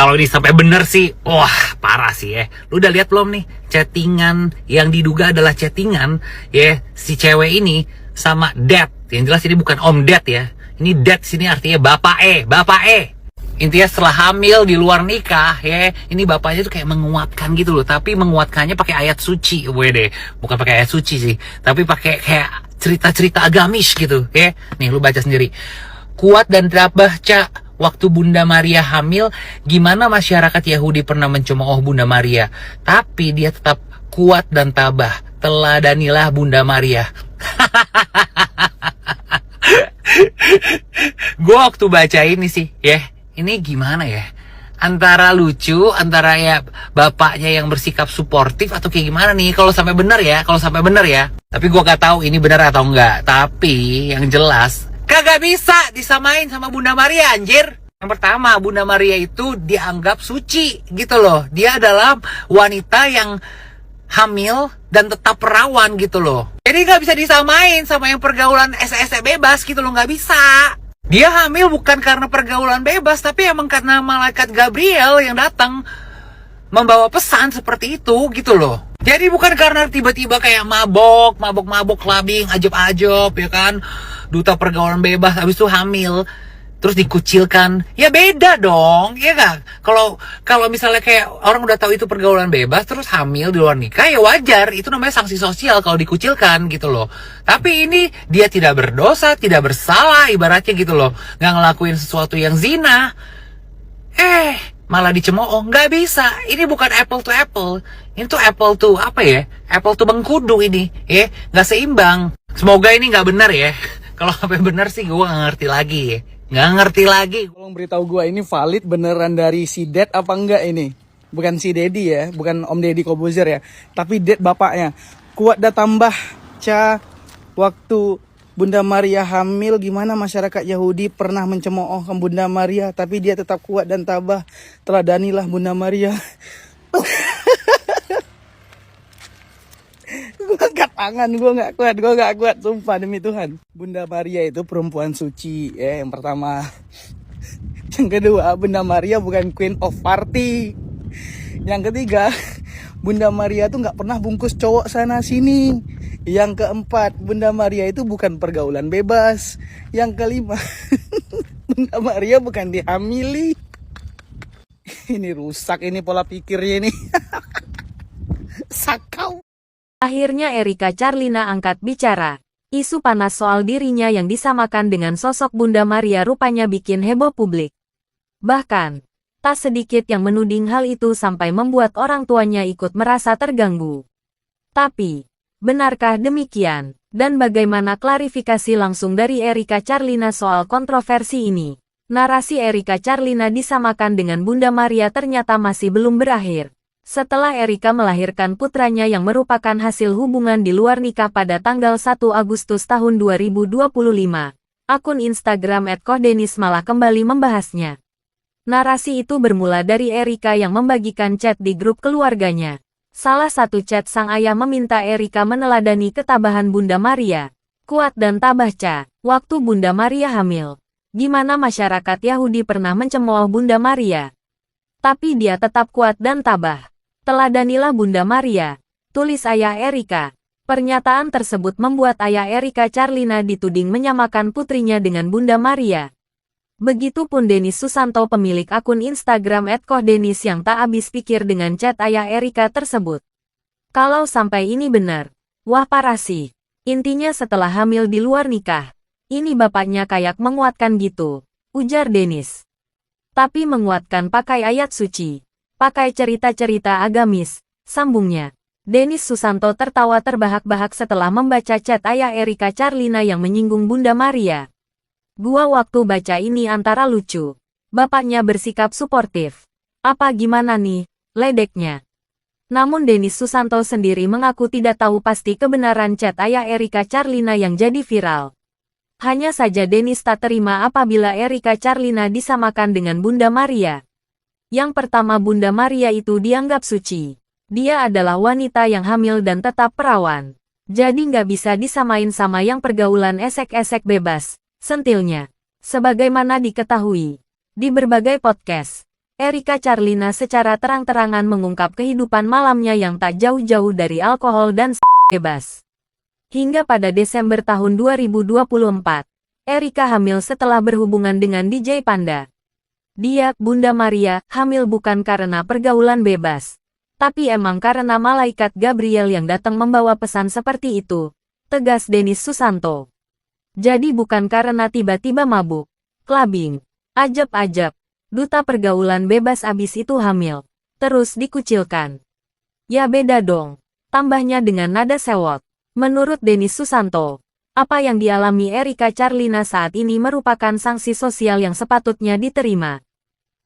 Kalau ini sampai bener sih, wah parah sih ya. Lu udah lihat belum nih chattingan yang diduga adalah chattingan ya si cewek ini sama dad. Yang jelas ini bukan om dad ya. Ini dad sini artinya bapak E. Intinya setelah hamil di luar nikah ya, ini bapaknya tuh kayak menguatkan gitu loh. Tapi menguatkannya pakai ayat suci, wede. Bukan pakai ayat suci sih, tapi pakai kayak cerita-cerita agamis gitu ya. Nih lu baca sendiri. Kuat dan tabah Cak, waktu Bunda Maria hamil, gimana masyarakat Yahudi pernah mencemooh Bunda Maria, tapi dia tetap kuat dan tabah. Teladanilah Bunda Maria. Gue waktu baca ini sih, ya, ini gimana ya? Antara lucu, antara ya bapaknya yang bersikap suportif atau kayak gimana nih? Kalau sampai benar ya, Tapi gue gak tahu ini benar atau enggak. Tapi yang jelas kagak bisa disamain sama Bunda Maria, anjir. Yang pertama, Bunda Maria itu dianggap suci gitu loh. Dia adalah wanita yang hamil dan tetap perawan gitu loh. Jadi gak bisa disamain sama yang pergaulan SS bebas gitu loh, gak bisa. Dia hamil bukan karena pergaulan bebas, tapi emang karena malaikat Gabriel yang datang membawa pesan seperti itu gitu loh. Jadi bukan karena tiba-tiba kayak mabok, clubbing, ajab-ajab ya kan. Duta pergaulan bebas habis itu hamil terus dikucilkan. Ya beda dong, ya kan? Kalau misalnya kayak orang udah tahu itu pergaulan bebas terus hamil di luar nikah, ya wajar, itu namanya sanksi sosial kalau dikucilkan gitu loh. Tapi ini dia tidak berdosa, tidak bersalah ibaratnya gitu loh. Nggak ngelakuin sesuatu yang zina. Malah dicemooh, nggak bisa. Ini bukan apple to apple. Ini tuh apple to apa ya? Apple to mengkudu ini, ya, nggak seimbang. Semoga ini nggak benar ya. Kalau sampai benar sih gue nggak ngerti lagi ya. Nggak ngerti lagi. Tolong beritahu gue ini valid beneran dari si Dad apa enggak ini? Bukan si Dedi ya, bukan Om Deddy Kobuzer ya. Tapi Dad bapaknya. Kuat dan tambah Ca, waktu Bunda Maria hamil, gimana masyarakat Yahudi pernah mencemooh Bunda Maria, tapi dia tetap kuat dan tabah. Teladanilah Bunda Maria. Gue angkat tangan, gue gak kuat, sumpah demi Tuhan. Bunda Maria itu perempuan suci ya, yang pertama. Yang kedua, Bunda Maria bukan Queen of Party. Yang ketiga, Bunda Maria tuh gak pernah bungkus cowok sana sini. Yang keempat, Bunda Maria itu bukan pergaulan bebas. Yang kelima, Bunda Maria bukan dihamili. Ini rusak ini pola pikirnya ini. Sakau. Akhirnya Erika Charlina angkat bicara. Isu panas soal dirinya yang disamakan dengan sosok Bunda Maria rupanya bikin heboh publik. Bahkan, tak sedikit yang menuding hal itu sampai membuat orang tuanya ikut merasa terganggu. Tapi, benarkah demikian? Dan bagaimana klarifikasi langsung dari Erika Charlina soal kontroversi ini? Narasi Erika Charlina disamakan dengan Bunda Maria ternyata masih belum berakhir. Setelah Erika melahirkan putranya yang merupakan hasil hubungan di luar nikah pada tanggal 1 Agustus tahun 2025, akun Instagram @kohdenis malah kembali membahasnya. Narasi itu bermula dari Erika yang membagikan chat di grup keluarganya. Salah satu chat sang ayah meminta Erika meneladani ketabahan Bunda Maria. Kuat dan tabah Ca, waktu Bunda Maria hamil. Gimana masyarakat Yahudi pernah mencemooh Bunda Maria, tapi dia tetap kuat dan tabah. Teladanilah Bunda Maria, tulis ayah Erika. Pernyataan tersebut membuat ayah Erika Charlina dituding menyamakan putrinya dengan Bunda Maria. Begitupun Denis Susanto pemilik akun Instagram @kohdenis yang tak habis pikir dengan chat ayah Erika tersebut. Kalau sampai ini benar, wah parah sih. Intinya setelah hamil di luar nikah, ini bapaknya kayak menguatkan gitu, ujar Denis. Tapi menguatkan pakai ayat suci. Pakai cerita-cerita agamis, sambungnya. Denis Susanto tertawa terbahak-bahak setelah membaca chat ayah Erika Charlina yang menyinggung Bunda Maria. Gua waktu baca ini antara lucu. Bapaknya bersikap suportif. Apa gimana nih, ledeknya. Namun Denis Susanto sendiri mengaku tidak tahu pasti kebenaran chat ayah Erika Charlina yang jadi viral. Hanya saja Denis tak terima apabila Erika Charlina disamakan dengan Bunda Maria. Yang pertama, Bunda Maria itu dianggap suci. Dia adalah wanita yang hamil dan tetap perawan. Jadi nggak bisa disamain sama yang pergaulan esek-esek bebas, sentilnya. Sebagaimana diketahui di berbagai podcast, Erika Charlina secara terang-terangan mengungkap kehidupan malamnya yang tak jauh-jauh dari alkohol dan bebas. Hingga pada Desember tahun 2024, Erika hamil setelah berhubungan dengan DJ Panda. Dia, Bunda Maria, hamil bukan karena pergaulan bebas, tapi emang karena malaikat Gabriel yang datang membawa pesan seperti itu, tegas Denis Susanto. Jadi bukan karena tiba-tiba mabuk, clubbing, ajab-ajab, duta pergaulan bebas abis itu hamil, terus dikucilkan. Ya beda dong, tambahnya dengan nada sewot. Menurut Denis Susanto, apa yang dialami Erika Charlina saat ini merupakan sanksi sosial yang sepatutnya diterima.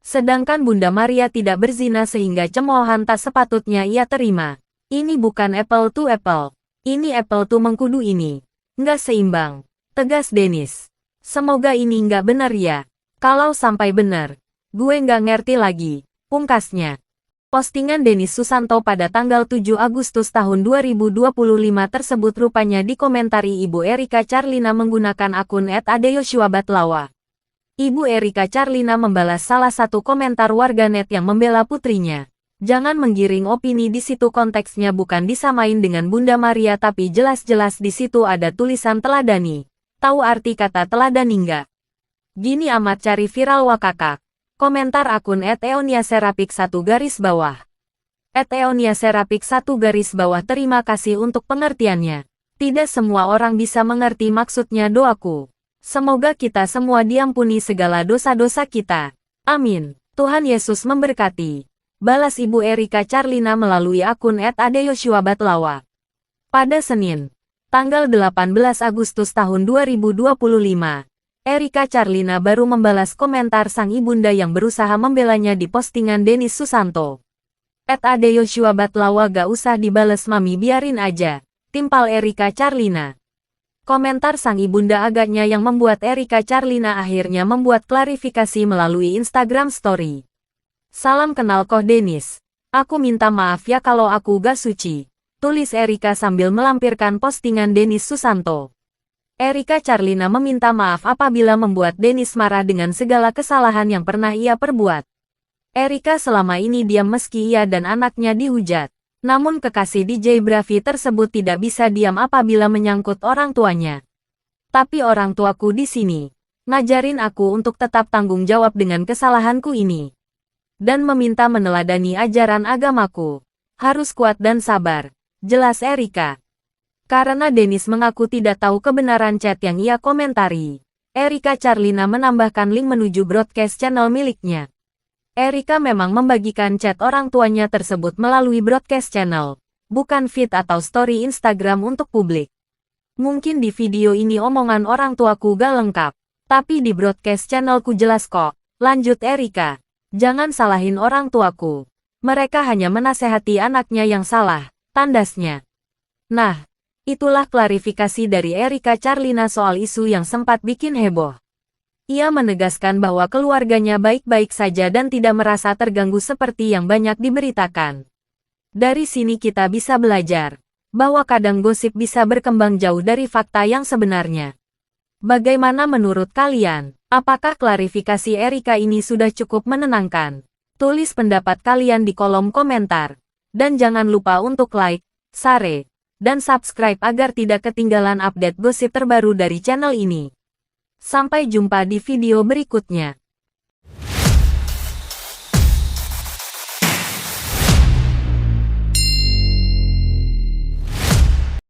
Sedangkan Bunda Maria tidak berzina sehingga cemoohan tak sepatutnya ia terima. Ini bukan apple to apple. Ini apple to mengkudu ini. Nggak seimbang. Tegas Denis. Semoga ini nggak benar ya. Kalau sampai benar, gue nggak ngerti lagi. Pungkasnya. Postingan Denis Susanto pada tanggal 7 Agustus tahun 2025 tersebut rupanya dikomentari Ibu Erika Charlina menggunakan akun @adeyoshuabatlawa. Ibu Erika Charlina membalas salah satu komentar warganet yang membela putrinya. Jangan menggiring opini di situ, konteksnya bukan disamain dengan Bunda Maria tapi jelas-jelas di situ ada tulisan teladani. Tahu arti kata teladani nggak? Gini amat cari viral wakakak. Komentar akun @eoniaserapik1 garis bawah. @eoniaserapik1 garis bawah terima kasih untuk pengertiannya. Tidak semua orang bisa mengerti maksudnya doaku. Semoga kita semua diampuni segala dosa-dosa kita. Amin. Tuhan Yesus memberkati. Balas Ibu Erika Charlina melalui akun @adeyoshuabatlawa. Pada Senin, tanggal 18 Agustus tahun 2025, Erika Charlina baru membalas komentar sang ibunda yang berusaha membelanya di postingan Denis Susanto. @adeyoshuabatlawa gak usah dibales mami biarin aja, timpal Erika Charlina. Komentar sang ibunda agaknya yang membuat Erika Charlina akhirnya membuat klarifikasi melalui Instagram Story. Salam kenal koh Denis. Aku minta maaf ya kalau aku gak suci. Tulis Erika sambil melampirkan postingan Denis Susanto. Erika Charlina meminta maaf apabila membuat Denis marah dengan segala kesalahan yang pernah ia perbuat. Erika selama ini diam meski ia dan anaknya dihujat. Namun kekasih DJ Bravi tersebut tidak bisa diam apabila menyangkut orang tuanya. Tapi orang tuaku di sini ngajarin aku untuk tetap tanggung jawab dengan kesalahanku ini. Dan meminta meneladani ajaran agamaku. Harus kuat dan sabar. Jelas Erika. Karena Denis mengaku tidak tahu kebenaran chat yang ia komentari, Erika Charlina menambahkan link menuju broadcast channel miliknya. Erika memang membagikan chat orang tuanya tersebut melalui broadcast channel, bukan feed atau story Instagram untuk publik. Mungkin di video ini omongan orang tuaku gak lengkap, tapi di broadcast channelku jelas kok, lanjut Erika. Jangan salahin orang tuaku. Mereka hanya menasehati anaknya yang salah, tandasnya. Nah, itulah klarifikasi dari Erika Charlina soal isu yang sempat bikin heboh. Ia menegaskan bahwa keluarganya baik-baik saja dan tidak merasa terganggu seperti yang banyak diberitakan. Dari sini kita bisa belajar bahwa kadang gosip bisa berkembang jauh dari fakta yang sebenarnya. Bagaimana menurut kalian? Apakah klarifikasi Erika ini sudah cukup menenangkan? Tulis pendapat kalian di kolom komentar. Dan jangan lupa untuk like, share, dan subscribe agar tidak ketinggalan update gosip terbaru dari channel ini. Sampai jumpa di video berikutnya.